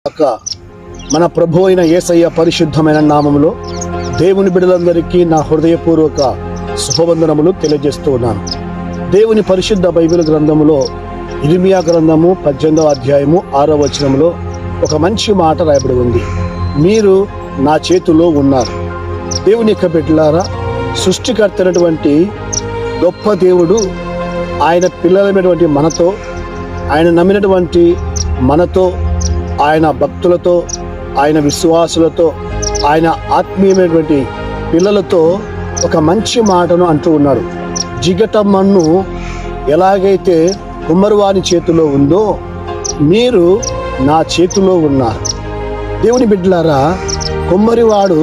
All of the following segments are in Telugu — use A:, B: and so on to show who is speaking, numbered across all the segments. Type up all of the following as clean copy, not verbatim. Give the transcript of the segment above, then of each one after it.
A: మన ప్రభు అయిన యేసయ్య పరిశుద్ధమైన నామములో దేవుని బిడ్డలందరికీ నా హృదయపూర్వక శుభవందనములు తెలియజేస్తూ ఉన్నాను. దేవుని పరిశుద్ధ బైబిల్ గ్రంథములో ఇర్మియా గ్రంథము 18వ అధ్యాయము 6వ వచనములో ఒక మంచి మాట రాయబడి ఉంది. మీరు నా చేతిలో ఉన్నారు. దేవుని యొక్క బిడ్డలారా, సృష్టికర్త అయినటువంటి గొప్ప దేవుడు ఆయన పిల్లలైనటువంటి మనతో, ఆయన నమ్మినటువంటి మనతో, ఆయన భక్తులతో, ఆయన విశ్వాసులతో, ఆయన ఆత్మీయమైనటువంటి పిల్లలతో ఒక మంచి మాటను అంటూ ఉన్నాడు. జిగట మన్ను ఎలాగైతే కుమ్మరివాని చేతిలో ఉందో మీరు నా చేతిలో ఉన్నారు. దేవుని బిడ్డలారా, కుమ్మరివాడు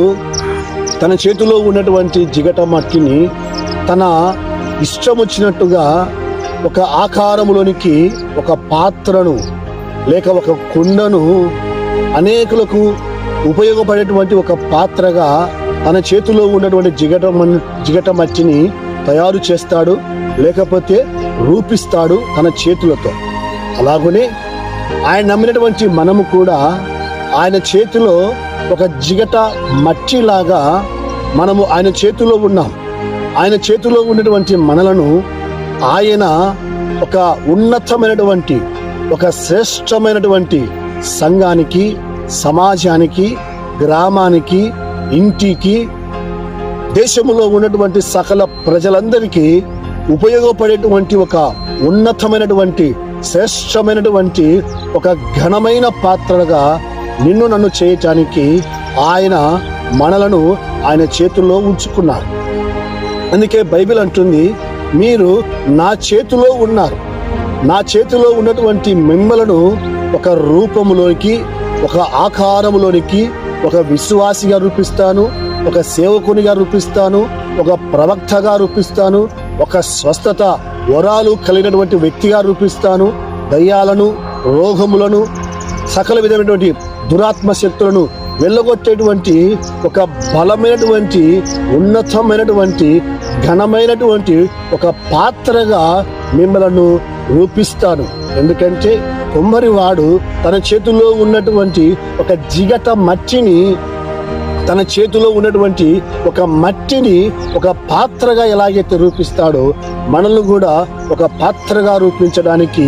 A: తన చేతిలో ఉన్నటువంటి జిగట మట్టిని తన ఇష్టం వచ్చినట్టుగా ఒక ఆకారములోనికి ఒక పాత్రను లేక ఒక కుండను అనేకులకు ఉపయోగపడేటువంటి ఒక పాత్రగా తన చేతిలో ఉన్నటువంటి జిగట మట్టిని తయారు చేస్తాడు, లేకపోతే రూపిస్తాడు తన చేతులతో. అలాగనే ఆయన నమ్మినటువంటి మనము కూడా ఆయన చేతిలో ఒక జిగట మట్టిలాగా మనము ఆయన చేతిలో ఉన్నాం. ఆయన చేతిలో ఉన్నటువంటి మనలను ఆయన ఒక ఉన్నతమైనటువంటి ఒక శ్రేష్టమైనటువంటి సంఘానికి, సమాజానికి, గ్రామానికి, ఇంటికి, దేశంలో ఉన్నటువంటి సకల ప్రజలందరికీ ఉపయోగపడేటువంటి ఒక ఉన్నతమైనటువంటి శ్రేష్టమైనటువంటి ఒక ఘనమైన పాత్రగా నిన్ను నన్ను చేయటానికి ఆయన మనలను ఆయన చేతుల్లో ఉంచుకున్నారు. అందుకే బైబిల్ అంటుంది, మీరు నా చేతిలో ఉన్నారు. నా చేతిలో ఉన్నటువంటి మిమ్మలను ఒక రూపములోనికి, ఒక ఆకారములోనికి, ఒక విశ్వాసిగా రూపిస్తాను, ఒక సేవకునిగా రూపిస్తాను, ఒక ప్రవక్తగా రూపిస్తాను, ఒక స్వస్థత వరాలు కలిగినటువంటి వ్యక్తిగా రూపిస్తాను, దయ్యాలను, రోగములను, సకల విధమైనటువంటి దురాత్మ శక్తులను వెళ్ళగొట్టేటువంటి ఒక బలమైనటువంటి ఉన్నతమైనటువంటి ఘనమైనటువంటి ఒక పాత్రగా మిమ్మలను రూపిస్తాను. ఎందుకంటే కుమ్మరివాడు తన చేతిలో ఉన్నటువంటి ఒక జిగట మట్టిని, తన చేతిలో ఉన్నటువంటి ఒక మట్టిని ఒక పాత్రగా ఎలాగైతే రూపిస్తాడో మనల్ని కూడా ఒక పాత్రగా రూపించడానికి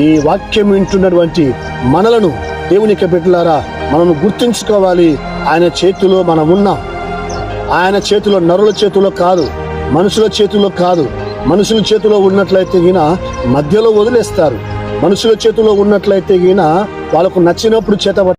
A: ఈ వాక్యం వింటున్నటువంటి మనలను దేవునికి బిడ్డలారా మనం గుర్తుంచుకోవాలి. ఆయన చేతిలో మనం ఉన్నాం. ఆయన చేతిలో, నరుల చేతిలో కాదు, మనుషుల చేతిలో కాదు. మనుషుల చేతిలో ఉన్నట్లయితే గిన మధ్యలో వదిలేస్తారు. మనుషుల చేతిలో ఉన్నట్లయితే గిన వాళ్ళకు నచ్చినప్పుడు చేత